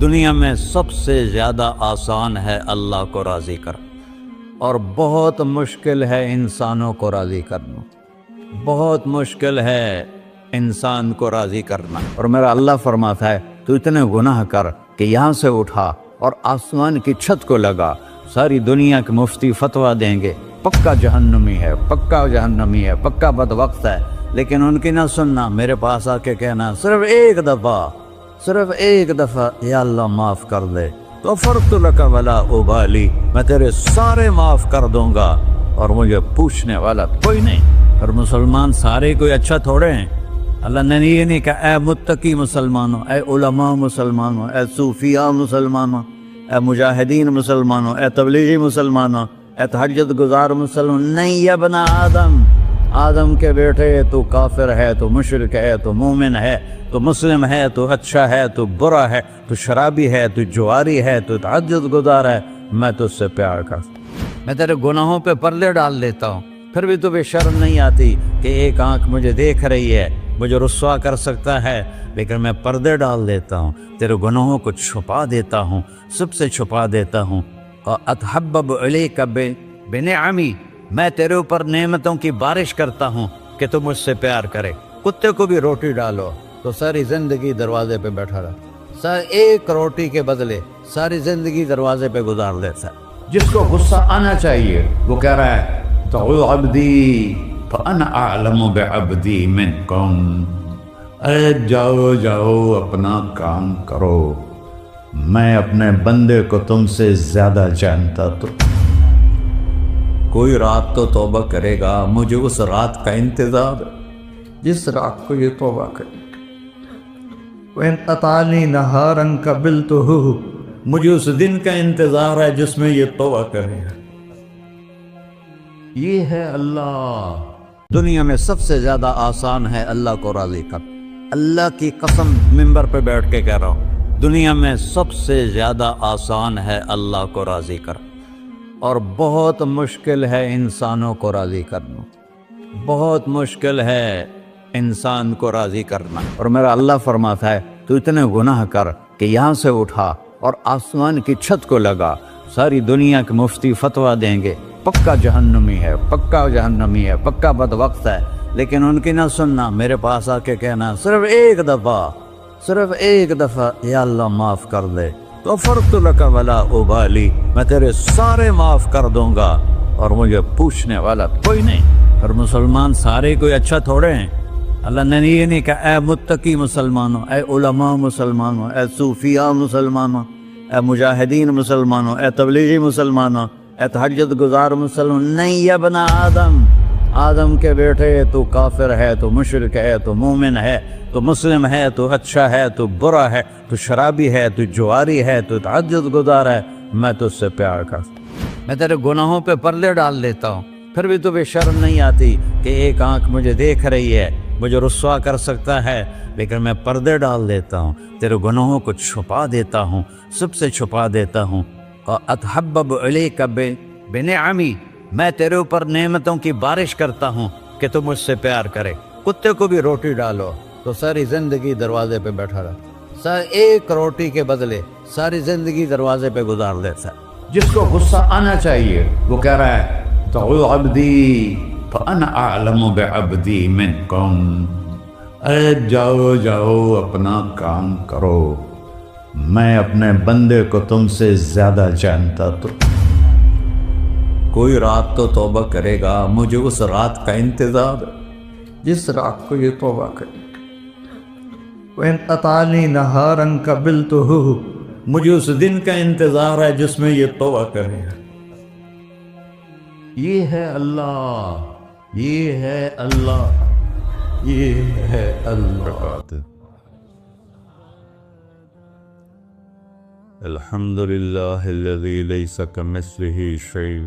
دنیا میں سب سے زیادہ آسان ہے اللہ کو راضی کرنا، اور بہت مشکل ہے انسانوں کو راضی کرنا، بہت مشکل ہے انسان کو راضی کرنا۔ اور میرا اللہ فرماتا ہے تو اتنے گناہ کر کہ یہاں سے اٹھا اور آسمان کی چھت کو لگا، ساری دنیا کے مفتی فتویٰ دیں گے پکا جہنمی ہے، پکا جہنمی ہے، پکا بدبخت ہے، لیکن ان کی نہ سننا، میرے پاس آ کے کہنا صرف ایک دفعہ یا اللہ معاف کر دے، غفرت لک ولا ابالی، میں تیرے سارے معاف کر دوں گا اور مجھے پوچھنے والا کوئی نہیں۔ اور مسلمان سارے کوئی اچھا تھوڑے ہیں، اللہ نے یہ نہیں کہا اے متقی مسلمانوں، اے علماء مسلمانوں، اے صوفیاء مسلمانوں، اے مجاہدین مسلمانوں، اے تبلیغی مسلمانوں، اے تہجد گزار مسلمان، نہیں یا ابن آدم کے بیٹے، تو کافر ہے، تو مشرک ہے، تو مومن ہے، تو مسلم ہے، تو اچھا ہے، تو برا ہے، تو شرابی ہے، تو جواری ہے، تو تہجد گزار ہے، میں تجھ سے پیار کرتا ہوں، میں تیرے گناہوں پہ پردے ڈال دیتا ہوں، پھر بھی تمہیں شرم نہیں آتی کہ ایک آنکھ مجھے دیکھ رہی ہے، مجھے رسوا کر سکتا ہے، لیکن میں پردے ڈال دیتا ہوں، تیرے گناہوں کو چھپا دیتا ہوں، سب سے چھپا دیتا ہوں۔ اور اتحبب الیک بنعمی، میں تیرے اوپر نعمتوں کی بارش کرتا ہوں کہ تو مجھ سے پیار کرے۔ کتے کو بھی روٹی ڈالو تو ساری زندگی دروازے پہ بیٹھا رہا، ایک روٹی کے بدلے ساری زندگی دروازے پہ گزار دیتا ہے۔ جس کو غصہ آنا چاہیے وہ کہہ رہا ہے تو عبدی فانا اعلم بعبدی منکم، اے جاؤ اپنا کام کرو، میں اپنے بندے کو تم سے زیادہ جانتا۔ تو کوئی رات تو توبہ کرے گا، مجھے اس رات کا انتظار جس رات کو یہ توبہ کرے۔ وَإِنْ أَطَعَنِي نَهَارًا قَبِلْتُهُ، مجھے اس دن کا انتظار ہے جس میں یہ توبہ کرے گا۔ یہ ہے اللہ۔ دنیا میں سب سے زیادہ آسان ہے اللہ کو راضی کر، اللہ کی قسم منبر پہ بیٹھ کے کہہ رہا ہوں، دنیا میں سب سے زیادہ آسان ہے اللہ کو راضی کر، اور بہت مشکل ہے انسانوں کو راضی کرنا، بہت مشکل ہے انسان کو راضی کرنا۔ اور میرا اللہ فرماتا ہے تو اتنے گناہ کر کہ یہاں سے اٹھا اور آسمان کی چھت کو لگا، ساری دنیا کے مفتی فتویٰ دیں گے پکا جہنمی ہے، پکا جہنمی ہے، پکا بدبخت ہے، لیکن ان کی نہ سننا، میرے پاس آ کے کہنا صرف ایک دفعہ یا اللہ معاف کر دے، غفرت لک ولا ابالی، میں تیرے سارے معاف کر دوں گا اور مجھے پوچھنے والا کوئی نہیں۔ اور مسلمان سارے کوئی اچھا تھوڑے ہیں، اللہ نے یہ نہیں کہا اے متقی مسلمانوں، اے علماء مسلمانوں، اے صوفیاء مسلمانوں، اے مجاہدین مسلمانوں، اے تبلیغی مسلمانوں، اے تہجد گزار مسلمان، نہیں یا ابن آدم کے بیٹے، تو کافر ہے، تو مشرک ہے، تو مومن ہے، تو مسلم ہے، تو اچھا ہے، تو برا ہے، تو شرابی ہے، تو جواری ہے، تو تہجد گزار ہے، میں تجھ سے پیار کرتا ہوں، میں تیرے گناہوں پہ پردے ڈال دیتا ہوں، پھر بھی تمہیں شرم نہیں آتی کہ ایک آنکھ مجھے دیکھ رہی ہے، مجھے رسوا کر سکتا ہے، لیکن میں پردے ڈال دیتا ہوں، تیرے گناہوں کو چھپا دیتا ہوں، سب سے چھپا دیتا ہوں۔ اور اتحبب الیک بنعمی، میں تیرے اوپر نعمتوں کی بارش کرتا ہوں کہ تو مجھ سے پیار کرے۔ کتے کو بھی روٹی ڈالو تو ساری زندگی دروازے پہ بیٹھا رہا، ایک روٹی کے بدلے ساری زندگی دروازے پہ گزار دیتا ہے۔ جس کو غصہ آنا چاہیے وہ کہہ رہا ہے تو عبدی فانا اعلم بعبدی منکم، اے جاؤ اپنا کام کرو، میں اپنے بندے کو تم سے زیادہ جانتا۔ تو کوئی رات تو توبہ کرے گا، مجھے اس رات کا انتظار جس رات کو یہ توبہ کرے۔ وَإِنْ أَطَعَنِي نَهَارًا قَبِلْتُهُ، مجھے اس دن کا انتظار ہے جس میں یہ توبہ کرے گا۔ یہ ہے اللہ، یہ ہے اللہ، یہ ہے اللہ۔ الحمد للہ الذی لیس کمثلہ شیء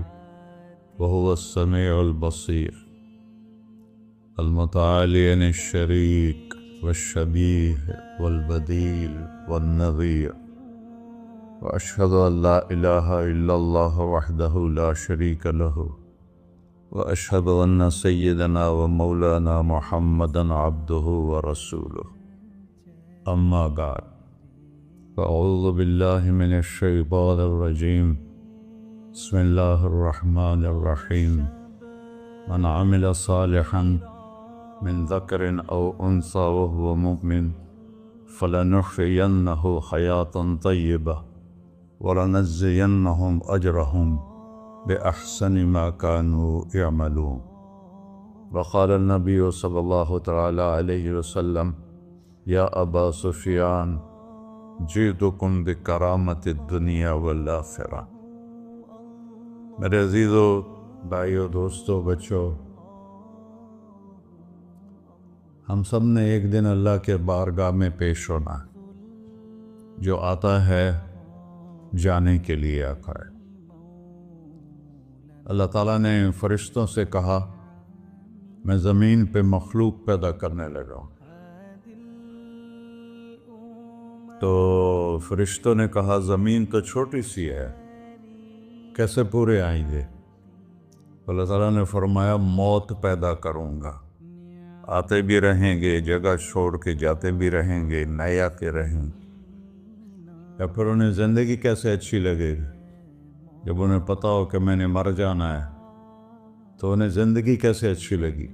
وهو السمیع البصیر، المتعالی عن الشریک والشبیہ والبدیل والنظیر، واشہد ان لا الہ الا اللہ وحدہ لا شریک لہ، واشہد ان سیدنا و مولانا محمدا عبدہ ورسولہ، اما بعد أعوذ بالله من الشيطان الرجيم. بسم الله الرحمن الرحيم. من عمل صالحا من ذكر أو أنثى وهو مؤمن فلنحيينه حياة طيبة ولنجزينهم أجرهم بأحسن ما كانوا يعملون. وقال النبي صلى الله تعالى عليه وسلم: يا أبا سفيان جئتكم بکرامت الدنیا والآخرہ. میرے عزیزو، بھائیو، دوستو، بچوں، ہم سب نے ایک دن اللہ کے بارگاہ میں پیش ہونا ہے. جو آتا ہے جانے کے لیے آتا ہے. اللہ تعالیٰ نے فرشتوں سے کہا میں زمین پہ مخلوق پیدا کرنے لگا ہوں. تو فرشتوں نے کہا زمین تو چھوٹی سی ہے، کیسے پورے آئیں گے؟ اللہ تعالیٰ نے فرمایا موت پیدا کروں گا. آتے بھی رہیں گے، جگہ چھوڑ کے جاتے بھی رہیں گے، نئے آتے رہیں گے. یا پھر انہیں زندگی کیسے اچھی لگے گی جب انہیں پتا ہو کہ میں نے مر جانا ہے؟ تو انہیں زندگی کیسے اچھی لگی؟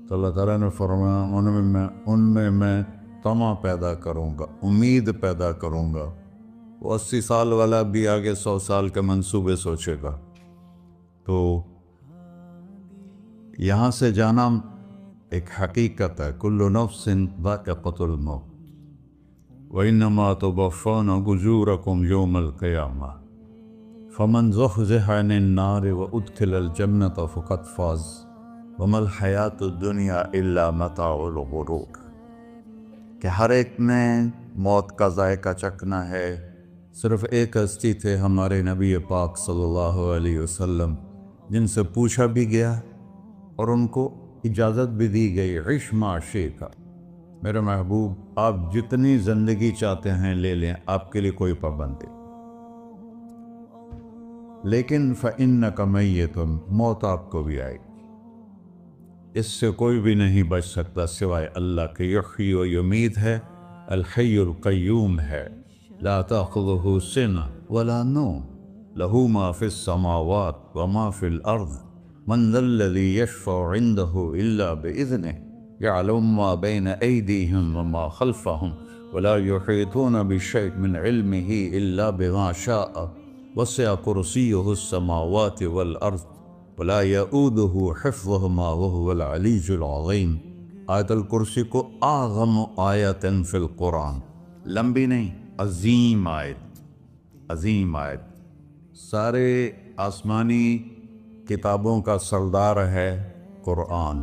تو اللہ تعالیٰ نے فرمایا ان میں میں طمع پیدا کروں گا، امید پیدا کروں گا. وہ 80 سال والا بھی آگے 100 سال کے منصوبے سوچے گا. تو یہاں سے جانا ایک حقیقت ہے. کل نفس ذائقۃ الموت وانما توفون اجورکم یوم القیامہ فمن زحزح عن النار وادخل الجنۃ فقد فاز وما الحیاۃ الدنیا الا متاع الغرور. کہ ہر ایک نے موت کا ذائقہ چکھنا ہے. صرف ایک ہستی تھے ہمارے نبی پاک صلی اللہ علیہ وسلم، جن سے پوچھا بھی گیا اور ان کو اجازت بھی دی گئی، عش ما شئت. میرے محبوب، آپ جتنی زندگی چاہتے ہیں لے لیں، آپ کے لیے کوئی پابندی. لیکن فإنک میت، موت آپ کو بھی آئے گی. اس سے کوئی بھی نہیں بچ سکتا سوائے اللہ کے. یحیی و یمیت ہے، الحی القیوم ہے. لا تأخذہ سنہ ولا نوم لہ ما فی السماوات وما فی الارض من ذا الذی یشفع عنده الا بإذنہ یعلم ما بین ایدیہم وما خلفہم ولا یحیطون بشیء من علمہ الا بما شاء وسع کرسیہ السماوات والارض ولا یؤودہ حفظہما وہو العلی العظیم. آیت الکرسی کو اعظم آیت فی القرآن، لمبی نہیں، عظیم آیت، عظیم آیت. سارے آسمانی کتابوں کا سردار ہے قرآن،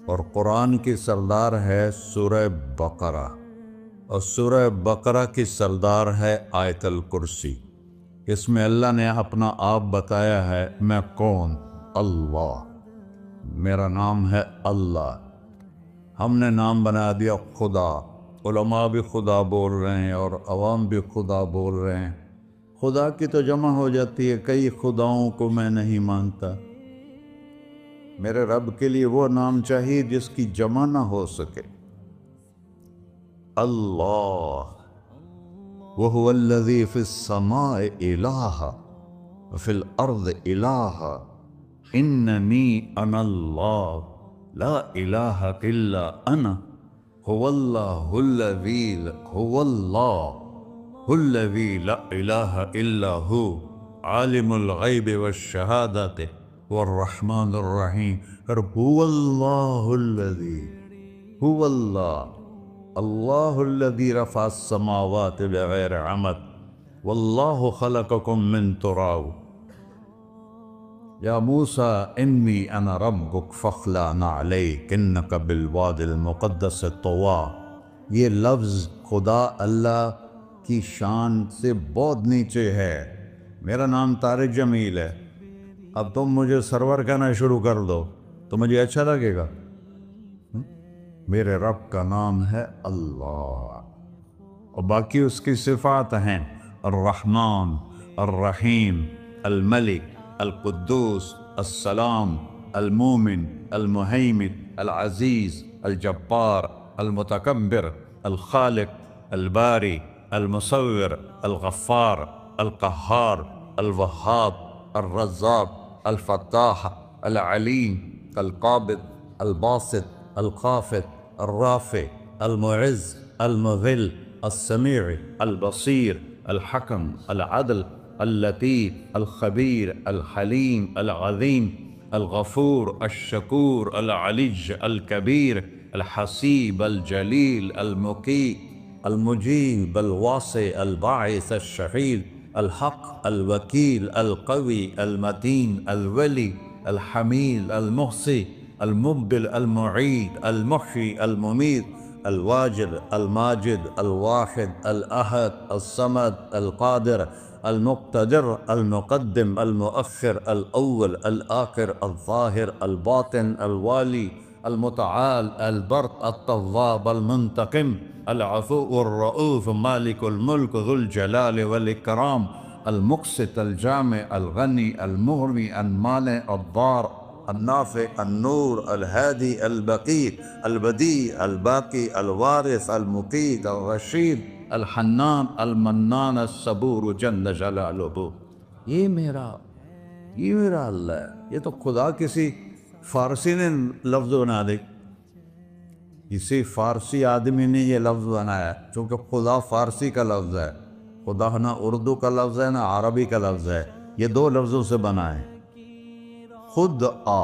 اور قرآن کی سردار ہے سورہ بقرہ، اور سورہ بقرہ کی سردار ہے آیت الکرسی. اس میں اللہ نے اپنا آپ بتایا ہے. میں کون؟ اللہ. میرا نام ہے اللہ. ہم نے نام بنا دیا خدا. علماء بھی خدا بول رہے ہیں اور عوام بھی خدا بول رہے ہیں. خدا کی تو جمع ہو جاتی ہے. کئی خداؤں کو میں نہیں مانتا. میرے رب کے لیے وہ نام چاہیے جس کی جمع نہ ہو سکے. اللہ وَهُوَ الَّذِي فِي السَّمَاءِ إِلَٰهًا وَفِي الْأَرْضِ إِلَٰهًا إِنَّنِي أَنَا اللَّهُ لَا إِلَٰهَ إِلَّا أَنَا هُوَ اللَّهُ الَّذِي لَا إِلَٰهَ إِلَّا هُوَ عَالِمُ الْغَيْبِ وَالشَّهَادَةِ وَالرَّحْمَٰنُ الرَّحِيمُ. هُوَ اللَّهُ الَّذِي هُوَ اللَّهُ اللہ الذی رفع السماوات بغیر عمد واللہ خلقکم من تراب. یا موسیٰ انی انا ربک فاخلع نعلیک انک بالوادی المقدس طویٰ. یہ لفظ خدا اللہ کی شان سے بہت نیچے ہے. میرا نام طارق جمیل ہے. اب تم مجھے سرور کہنا شروع کر دو تو مجھے اچھا لگے گا؟ میرے رب کا نام ہے اللہ، اور باقی اس کی صفات ہیں الرحمن، الرحیم، الملک، القدوس، السلام، المومن، المہیمن، العزیز، الجبار، المتکبر، الخالق، الباری المصور الغفار القہار الوہاب الرزاق الفتاح العلیم القابض الباسط الخافض الرافع المعز المذل السمیع البصیر الحکم العدل اللطیف الخبیر الحلیم العظیم الغفور الشکور العلیج الکبیر الحسیب الجلیل المقیت المجیب الواسع الباعث الشہید الحق الوکیل القوی المتین الولی الحمید المحصی المبدل المعید المحیی المميت الواجد الماجد الواحد الأحد الصمد القادر المقتدر المقدم المؤخر الأول الآخر الظاهر الباطن الوالي المتعال البر التواب المنتقم العفو الرؤوف مالك الملك ذو الجلال والإكرام المقسط الجامع الغني المغني المانع الضار النافع النور الهادي البقي البديع الباقي الوارث المقيت الرشيد الحنان المنان الصبور جل جلالہ. یہ میرا اللہ ہے. یہ تو خدا کسی فارسی نے لفظ بنا دے، کسی فارسی آدمی نے یہ لفظ بنایا، چونکہ خدا فارسی کا لفظ ہے. خدا نہ اردو کا لفظ ہے نہ عربی کا لفظ ہے، یہ دو لفظوں سے بنا ہے. خود آ،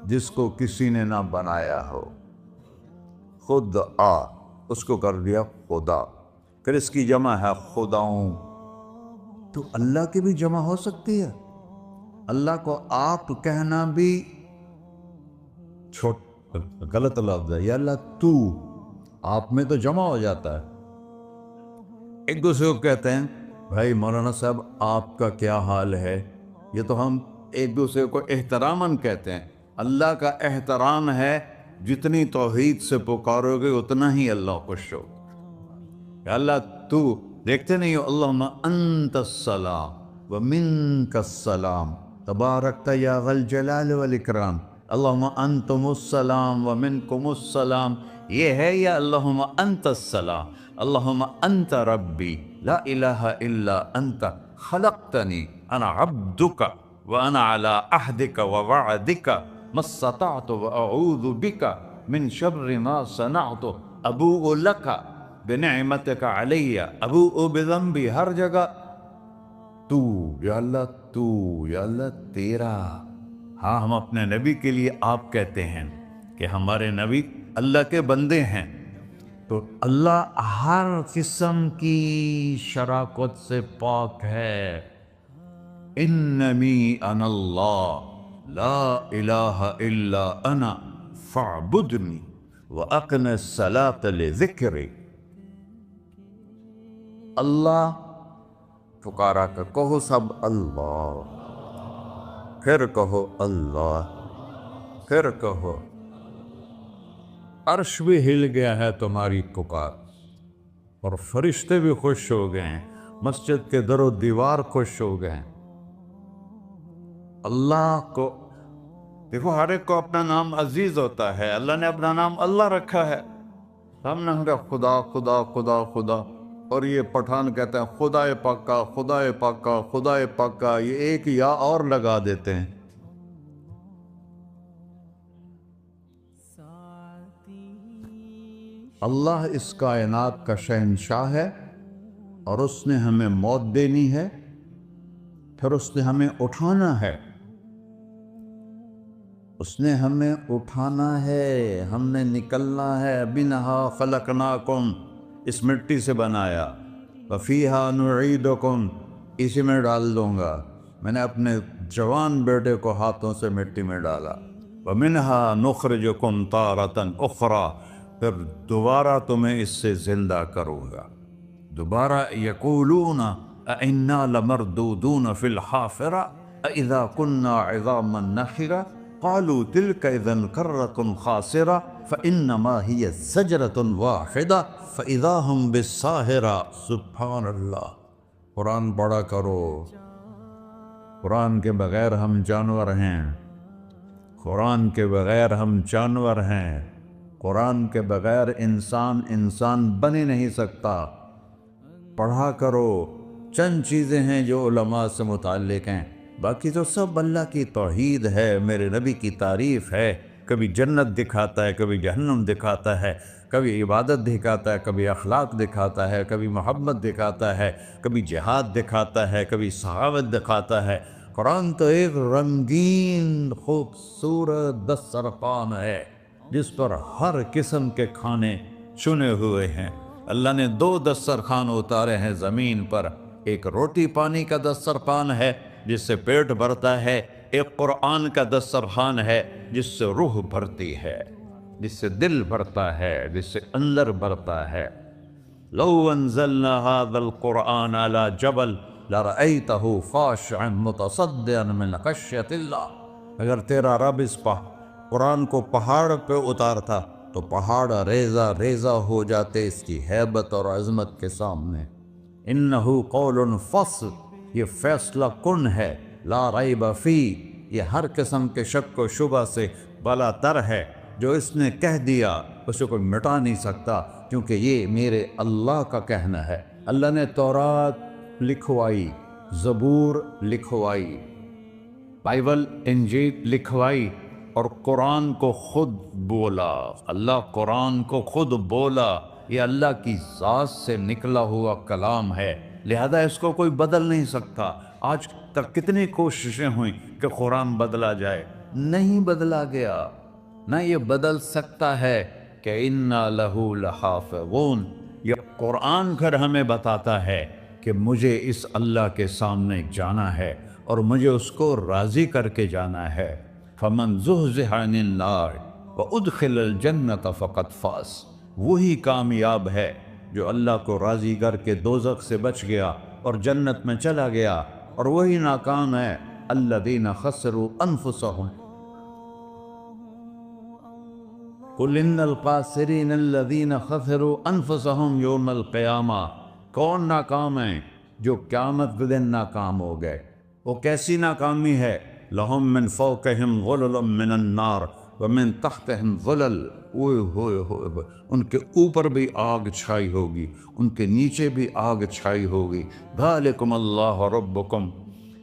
جس کو کسی نے نہ بنایا ہو، خود آ اس کو کر دیا خدا. پھر اس کی جمع ہے خداؤں. تو اللہ کی بھی جمع ہو سکتی ہے. اللہ کو آپ کہنا بھی غلط لفظ ہے. یا اللہ تو، آپ میں تو جمع ہو جاتا ہے. ایک دوسرے کو کہتے ہیں بھائی مولانا صاحب آپ کا کیا حال ہے. یہ تو ہم ایک دوسرے کو احتراماً کہتے ہیں. اللہ کا احترام ہے جتنی توحید سے پکارو گے اتنا ہی اللہ خوش ہو. کہ اللہ تو، دیکھتے نہیں ہو اللہم انت السلام ومنک السلام تبارکت یا ذا الجلال والاکرام. اللہم انتم السلام ومنکم السلام، یہ ہے یا اللہم انت السلام. اللہم انت ربی لا الہ الا انت خلقتنی انا عبدک وانا علی عہدک ووعدک ما استطعت واعوذ بک من شر ما صنعت ابوء لک بنعمتک علی ابوء بذنبی. ہر جگہ تو، یا اللہ تو، یا اللہ تیرا. ہاں ہم اپنے نبی کے لیے آپ کہتے ہیں کہ ہمارے نبی اللہ کے بندے ہیں. تو اللہ ہر قسم کی شراکت سے پاک ہے. اننی انا اللہ لا الہ الا انا فاعبدنی واقم الصلاۃ لذکری. اللہ پکارا کر کہو سب اللہ، پھر کہو اللہ، پھر کہو. عرش بھی ہل گیا ہے تمہاری پکار، اور فرشتے بھی خوش ہو گئے ہیں، مسجد کے در و دیوار خوش ہو گئے ہیں. اللہ کو دیکھو، ہر ایک کو اپنا نام عزیز ہوتا ہے. اللہ نے اپنا نام اللہ رکھا ہے. ہم نے کہا خدا خدا خدا خدا، اور یہ پٹھان کہتے ہیں خدا پاکا خدا پاکا خدا پاکا. یہ ایک یا اور لگا دیتے ہیں. اللہ اس کائنات کا شہنشاہ ہے، اور اس نے ہمیں موت دینی ہے، پھر اس نے ہمیں اٹھانا ہے. اس نے ہمیں اٹھانا ہے، ہم نے نکلنا ہے. منہا خلقناکم، اس مٹی سے بنایا. وفیہا نعیدکم، اسی میں ڈال دوں گا. میں نے اپنے جوان بیٹے کو ہاتھوں سے مٹی میں ڈالا. ومنہا نخرجکم تارۃ اخری، پھر دوبارہ تمہیں اس سے زندہ کروں گا. دوبارہ یقولون اَإِنَّا لَمَرْدُودُونَ فِي الْحَافِرَةِ أَإِذَا كُنَّا عِظَامًا نَخِرَةً قَالُوا تِلْكَ إِذًا كَرَّةٌ خَاسِرَةٌ فَإِنَّمَا هِيَ زَجْرَةٌ وَاحِدَةٌ فَإِذَا هُمْ بِالسَّاهِرَةِ. سبحان اللہ. قرآن پڑھا کرو. قرآن کے بغیر ہم جانور ہیں. قرآن کے بغیر ہم جانور ہیں. قرآن کے بغیر انسان بن ہی نہیں سکتا۔ پڑھا کرو، چند چیزیں ہیں جو علماء سے متعلق ہیں، باقی تو سب اللہ کی توحید ہے، میرے نبی کی تعریف ہے۔ کبھی جنت دکھاتا ہے، کبھی جہنم دکھاتا ہے، کبھی عبادت دکھاتا ہے، کبھی اخلاق دکھاتا ہے، کبھی محبت دکھاتا ہے، کبھی جہاد دکھاتا ہے، کبھی صحابت دکھاتا ہے۔ قرآن تو ایک رنگین خوبصورت دسترخوان ہے جس پر ہر قسم کے کھانے چنے ہوئے ہیں۔ اللہ نے 2 دسترخوان اتارے ہیں زمین پر، ایک روٹی پانی کا دسترخوان ہے جس سے پیٹ بھرتا ہے، ایک قرآن کا دسترخوان ہے جس سے روح بھرتی ہے، جس سے دل بھرتا ہے، جس سے اندر بھرتا ہے۔ لو انزلنا هذا القرآن على جبل لرأيته خاشعا متصدعا من خشية اللہ۔ اگر تیرا رب اس قرآن کو پہاڑ پہ اتارتا تو پہاڑ ریزہ ریزہ ہو جاتے اس کی ہیبت اور عظمت کے سامنے۔ انہ قول فصل، یہ فیصلہ کن ہے، لا ریب فی، یہ ہر قسم کے شک و شبہ سے بلا تر ہے۔ جو اس نے کہہ دیا اسے کوئی مٹا نہیں سکتا، کیونکہ یہ میرے اللہ کا کہنا ہے۔ اللہ نے تورات لکھوائی، زبور لکھوائی، بائبل انجیل لکھوائی، اور قرآن کو خود بولا۔ اللہ قرآن کو خود بولا، یہ اللہ کی ذات سے نکلا ہوا کلام ہے، لہذا اس کو کوئی بدل نہیں سکتا۔ آج تک کتنی کوششیں ہوئیں کہ قرآن بدلا جائے، نہیں بدلا گیا، نہ یہ بدل سکتا ہے کہ اِنَّا لَهُ لَحَافِظُونَ۔ یہ قرآن گھر ہمیں بتاتا ہے کہ مجھے اس اللہ کے سامنے جانا ہے اور مجھے اس کو راضی کر کے جانا ہے۔ فَمَنْ زُحْزِحَ عَنِ النَّارِ وَأُدْخِلَ الْجَنَّةَ فَقَدْ فَازَ، وہی کامیاب ہے جو اللہ کو راضی کر کے دوزخ سے بچ گیا اور جنت میں چلا گیا، اور وہی ناکام ہے الَّذِينَ خَسِرُوا أَنفُسَهُمْ قُلْ إِنَّ الْخَاسِرِينَ الَّذِينَ خَسِرُوا أَنفُسَهُمْ يَوْمَ الْقِيَامَةِ۔ کون ناکام ہیں؟ جو قیامت کے دن ناکام ہو گئے۔ وہ کیسی ناکامی ہے؟ لَهُم مِّن فَوْقِهِمْ ظُلُلٌ مِّنَ النَّارِ وَمِن تَحْتِهِمْ ظُلَلٌ، ہوئے ان کے اوپر بھی آگ چھائی ہوگی، ان کے نیچے بھی آگ چھائی ہوگی۔ ذَلِكُمُ اللَّهُ رَبُّكُمْ،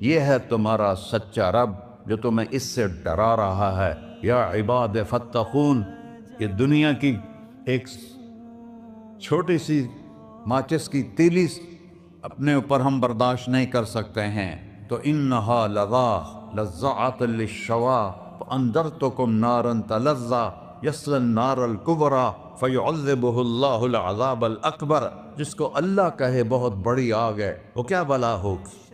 یہ ہے تمہارا سچا رب جو تمہیں اس سے ڈرا رہا ہے۔ یا عباد فاتقون، یہ دنیا کی ایک چھوٹی سی ماچس کی تیلی اپنے اوپر ہم برداشت نہیں کر سکتے ہیں، تو انہا لَذَّاعَةٌ لِلشَّوَىٰ فَأَنذَرْتُكُمْ نَارًا تَلَظَّىٰ يَصْلَى النَّارَ الْكُبْرَىٰ فَيُعَذِّبُهُ اللَّهُ الْعَذَابَ الْأَكْبَرَ۔ جس کو اللہ کہے بہت بڑی آگ ہے، وہ کیا بلا ہوگی؟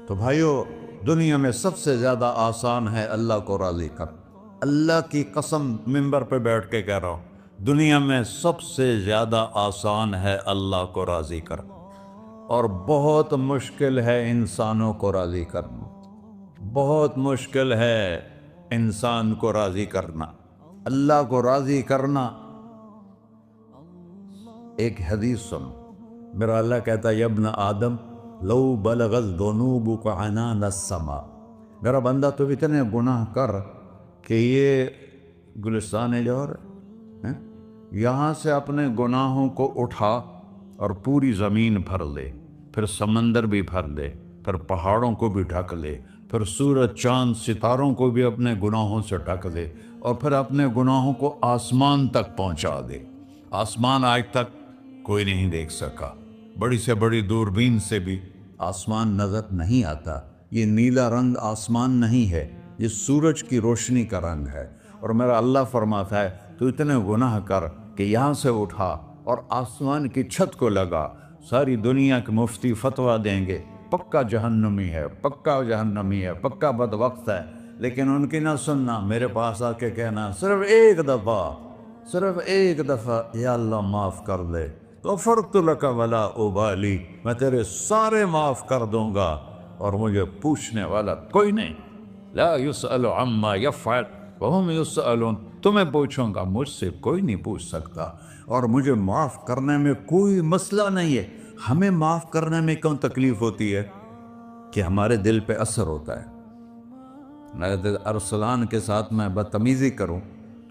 تو بھائیو، دنیا میں سب سے زیادہ آسان ہے اللہ کو راضی کر۔ اللہ کی قسم منبر پہ بیٹھ کے کہہ رہا ہوں، دنیا میں سب سے زیادہ آسان ہے اللہ کو راضی کر، اور بہت مشکل ہے انسانوں کو راضی کرنا، بہت مشکل ہے انسان کو راضی کرنا۔ اللہ کو راضی کرنا، ایک حدیث سن، میرا اللہ کہتا ہے یا ابن آدم لو بلغت ذنوبک عنان السماء، میرا بندہ تو اتنے گناہ کر کہ یہ گلستان جوہر یہاں سے اپنے گناہوں کو اٹھا اور پوری زمین بھر لے، پھر سمندر بھی بھر لے، پھر پہاڑوں کو بھی ڈھک لے، پھر سورج چاند ستاروں کو بھی اپنے گناہوں سے ڈھک دے، اور پھر اپنے گناہوں کو آسمان تک پہنچا دے۔ آسمان آج تک کوئی نہیں دیکھ سکا، بڑی سے بڑی دوربین سے بھی آسمان نظر نہیں آتا۔ یہ نیلا رنگ آسمان نہیں ہے، یہ سورج کی روشنی کا رنگ ہے۔ اور میرا اللہ فرماتا ہے تو اتنے گناہ کر کہ یہاں سے اٹھا اور آسمان کی چھت کو لگا، ساری دنیا کے مفتی فتویٰ دیں گے پکا جہنمی ہے، پکا جہنمی ہے، پکا بدبخت ہے، لیکن ان کی نہ سننا، میرے پاس آ کے کہنا صرف ایک دفعہ یا اللہ معاف کر دے، غفرت لک ولا ابالی، میں تیرے سارے معاف کر دوں گا اور مجھے پوچھنے والا کوئی نہیں۔ لا يسأل عما يفعل وهم يسألون، تمہیں پوچھوں گا، مجھ سے کوئی نہیں پوچھ سکتا، اور مجھے معاف کرنے میں کوئی مسئلہ نہیں ہے۔ ہمیں معاف کرنے میں کیوں تکلیف ہوتی ہے؟ کہ ہمارے دل پہ اثر ہوتا ہے۔ اگر ارسلان کے ساتھ میں بدتمیزی کروں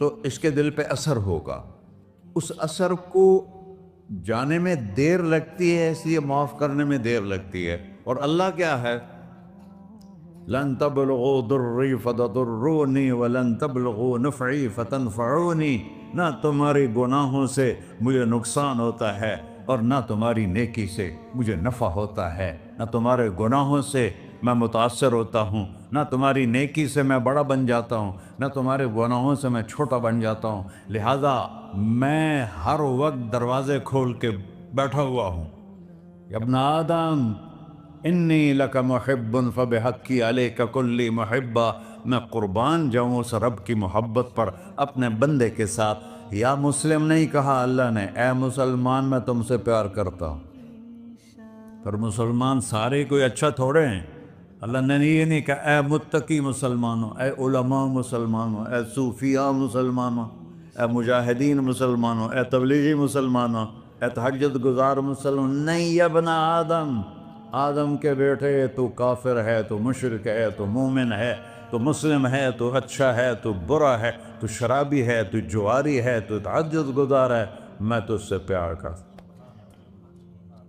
تو اس کے دل پہ اثر ہوگا. اس اثر کو جانے میں دیر لگتی ہے، اس لیے معاف کرنے میں دیر لگتی ہے. اور اللہ کیا ہے؟ لن تبلغوا ضري فتضروني ولن تبلغوا نفعي فتنفعوني. نہ تمہاری گناہوں سے مجھے نقصان ہوتا ہے اور نہ تمہاری نیکی سے مجھے نفع ہوتا ہے. نہ تمہارے گناہوں سے میں متاثر ہوتا ہوں، نہ تمہاری نیکی سے میں بڑا بن جاتا ہوں، نہ تمہارے گناہوں سے میں چھوٹا بن جاتا ہوں. لہذا میں ہر وقت دروازے کھول کے بیٹھا ہوا ہوں. یا ابن آدم انی لک محب فبحقی علیک کلی محبہ. میں قربان جاؤں اس رب کی محبت پر اپنے بندے کے ساتھ. یا مسلم نہیں کہا اللہ نے، اے مسلمان میں تم سے پیار کرتا ہوں. پر مسلمان سارے کوئی اچھا تھوڑے ہیں. اللہ نے یہ نہیں کہا اے متقی مسلمانوں، اے علماء مسلمانوں، اے صوفیاء مسلمانوں، اے مجاہدین مسلمانوں، اے تبلیغی مسلمانوں، اے تہجد گزار مسلمان. نہیں یا ابن آدم، آدم کے بیٹے، تو کافر ہے، تو مشرک ہے، تو مومن ہے، تو مسلم ہے، تو اچھا ہے، تو برا ہے، تو شرابی ہے، تو جواری ہے، تو تہجد گزار ہے. میں تجھ سے پیار کرتا،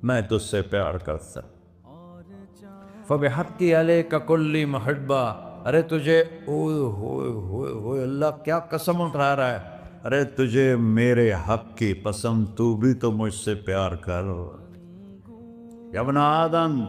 میں تجھ سے پیار کرتا. فبحقی علیک کلی محبہ. ارے تجھے اوئے ہوئے ہوئے ہوئے، اللہ کیا قسم اٹھا رہا ہے. ارے تجھے میرے حق کی قسم، تو بھی تو مجھ سے پیار کر. یا ابن آدم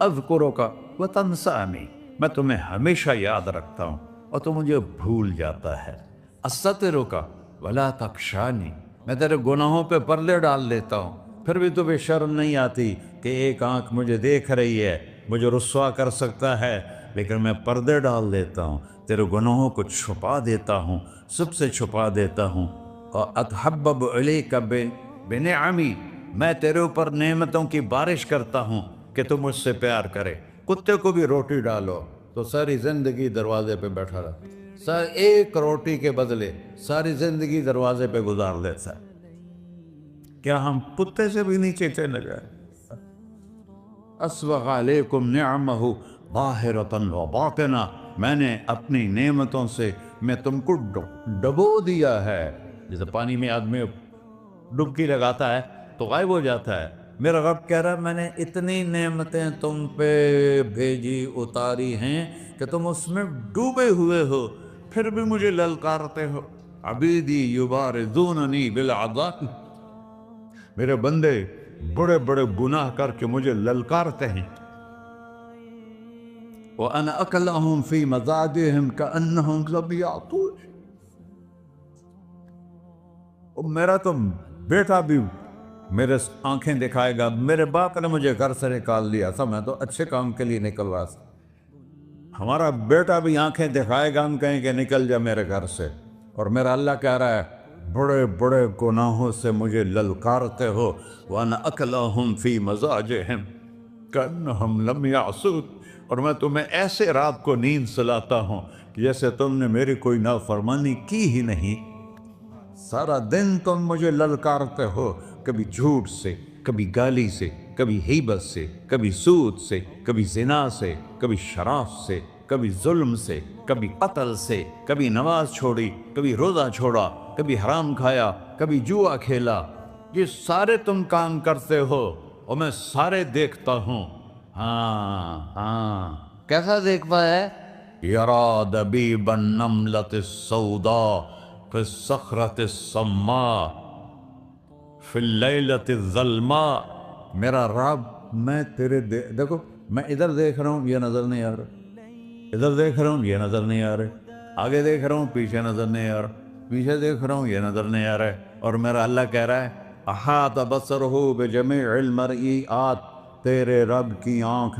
اذکرک وتنسانی. میں تمہیں ہمیشہ یاد رکھتا ہوں اور تو مجھے بھول جاتا ہے. استترک ولا تخشانی. میں تیرے گناہوں پہ پردے ڈال لیتا ہوں، پھر بھی تمہیں شرم نہیں آتی کہ ایک آنکھ مجھے دیکھ رہی ہے، مجھے رسوا کر سکتا ہے، لیکن میں پردے ڈال دیتا ہوں، تیرے گناہوں کو چھپا دیتا ہوں، سب سے چھپا دیتا ہوں. اور اتحبب الیک بنعمی. میں تیرے اوپر نعمتوں کی بارش کرتا ہوں کہ تم مجھ سے پیار کرے. کتے کو بھی روٹی ڈالو تو ساری زندگی دروازے پہ بیٹھا رہا. ایک روٹی کے بدلے ساری زندگی دروازے پہ گزار دیتا ہے. کیا ہم کتے سے بھی نیچے چلے گئے؟ اسبغ علیکم نعمہ ظاہرۃ و باطنہ. میں نے اپنی نعمتوں سے میں تم کو ڈبو دیا ہے. جیسے پانی میں آدمی ڈبکی لگاتا ہے تو غائب ہو جاتا ہے. میرا رب کہہ رہا ہے میں نے اتنی نعمتیں تم پہ بھیجی، اتاری ہیں کہ تم اس میں ڈوبے ہوئے ہو، پھر بھی مجھے للکارتے ہو. عبیدی یبارزوننی بالعذاب. میرے بندے بڑے بڑے گناہ کر کے مجھے للکارتے ہیں. وَأَنَا أَكْلَهُمْ فِي مَزَاجِهِمْ كَأَنَّهُمْ لَمْ يَعْطُونِ. میرا تو بیٹا بھی میرے آنکھیں دکھائے گا. میرے باپ نے مجھے گھر سے نکال دیا تھا، میں تو اچھے کام کے لیے نکلوا تھا. ہمارا بیٹا بھی آنکھیں دکھائے گا، ہم کہیں کہ نکل جا میرے گھر سے. اور میرا اللہ کہہ رہا ہے بڑے بڑے گناہوں سے مجھے للکارتے ہو. وَأَنَا أَكْلَهُمْ فِي مَزَاجِهِمْ كَأَنَّهُمْ لَمْ يَعْصُونِ. اور میں تمہیں ایسے رات کو نیند سلاتا ہوں کہ جیسے تم نے میری کوئی نافرمانی کی ہی نہیں. سارا دن تم مجھے للکارتے ہو، کبھی جھوٹ سے، کبھی گالی سے، کبھی غیبت سے، کبھی سود سے، کبھی زنا سے، کبھی شراب سے، کبھی ظلم سے، کبھی قتل سے، کبھی نماز چھوڑی، کبھی روزہ چھوڑا، کبھی حرام کھایا، کبھی جوا کھیلا. یہ سارے تم کام کرتے ہو اور میں سارے دیکھتا ہوں. ہاں کیسا دیکھتا ہے؟ یرا دبیب النملۃ السوداء فی الصخرۃ الصماء فی اللیلۃ الظلماء. میرا رب میں تیرے دیکھو، میں ادھر دیکھ رہا ہوں یہ نظر نہیں آ رہا، ادھر دیکھ رہا ہوں یہ نظر نہیں آ رہا، آگے دیکھ رہا ہوں پیچھے نظر نہیں آ رہا، پیچھے دیکھ رہا ہوں یہ نظر نہیں آ رہا ہے. اور میرا اللہ کہہ رہا ہے احاط بصرہ بجمیع المرئیات. تیرے رب کی آنکھ